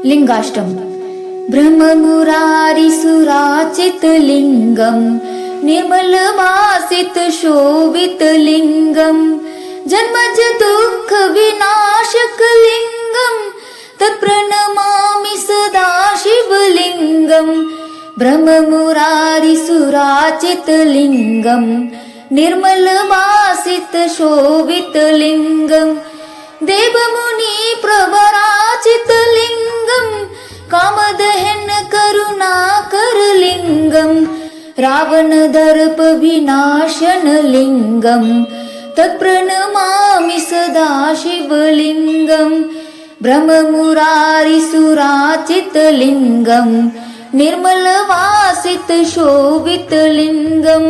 लिंगाष्टम। ब्रह्ममुरारिसुराचितलिङ्गं निर्मलभासितशोभितलिङ्गं जन्मज दुःखविनाशकलिङ्गं तत्प्रणमामि सदा शिवलिङ्गं। ब्रह्ममुरारिसुराचितलिङ्गं निर्मलभासितशोभितलिङ्गं देवमुनिप्रवराचितलिङ्गं कामदहन करुणाकरलिङ्गं रावणदर्पविनाशनलिङ्गं तत्प्रणमामि सदा शिवलिङ्गं। ब्रह्ममुरारिसुराचितलिङ्गं निर्मलवासितशोभितलिङ्गं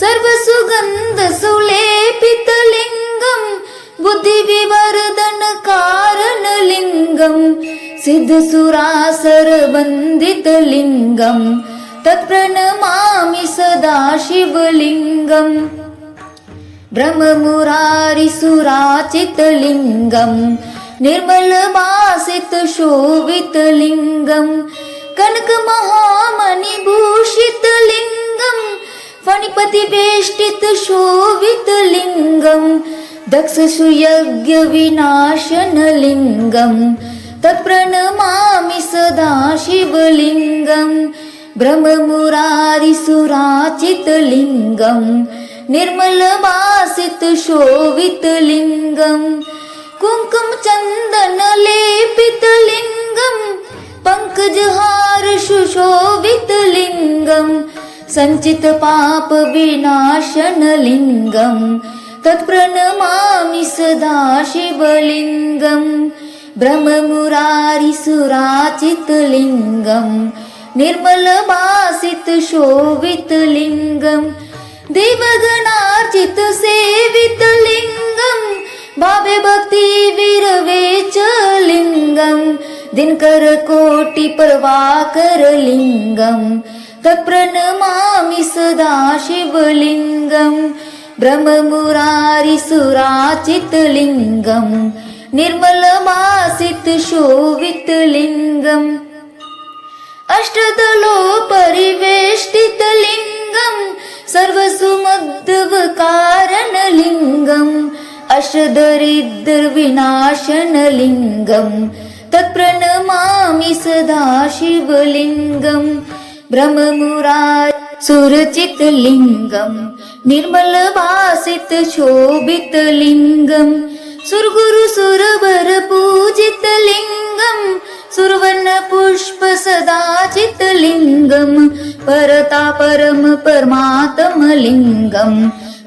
सर्वसुगन्धसुलेपितलिङ्गं बुद्धिविवर्धनकारणलिङ्गं सिद्धसुरासुरवन्दितलिङ्गं तत्प्रणमामि सदा शिवलिङ्गं। ब्रह्ममुरारिसुराचितलिङ्गं निर्मलभासितशोभितलिङ्गं कनकमहामणिभूषितलिङ्गं फणिपतिवेष्टितशोभितलिङ्गं दक्षसुयज्ञविनाशनलिङ्गं तत्प्रणमामि सदा शिवलिङ्गं। ब्रह्ममुरारिसुराचितलिङ्गं निर्मलभासितशोभितलिङ्गं कुङ्कुमचन्दनलेपितलिङ्गं पङ्कजहारशुशोभितलिङ्गं सञ्चितपापविनाशनलिङ्गं तत्प्रणमामि सदा शिवलिङ्गं। ब्रह्ममुरारिसुराचितलिङ्गं निर्मलभासितशोभितलिङ्गं देवगणार्चितसेवितलिङ्गं भाव्यभक्तिविरवेचलिङ्गं दिनकरकोटिप्रभाकरलिङ्गं तत्प्रणमामि सदा शिवलिङ्गं। ब्रह्ममुरारिसुराचितलिङ्गं निर्मलभासितशोभितलिङ्गं अष्टदलोपरिवेष्टितलिङ्गं सर्वसुमद्भवकारणलिङ्गं अष्टदरिद्रविनाशनलिङ्गं तत्प्रणमामि सदा शिवलिङ्गं। ब्रह्ममुरारिसुरचितलिङ्गं निर्मलभासितशोभितलिङ्गं सुरगुरुसुरवरपूजितलिङ्गं सुरवर्णपुष्पसदाचितलिङ्गं परतापरम परमात्मलिङ्गं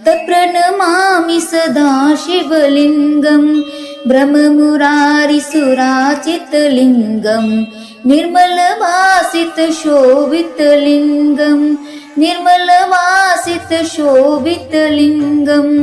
तत्प्रणमामि सदा शिवलिङ्गं। ब्रह्ममुरारिसुराचितलिङ्गं निर्मलभासितशोभितलिङ्गं निर्मलभासितशोभितलिङ्गम्।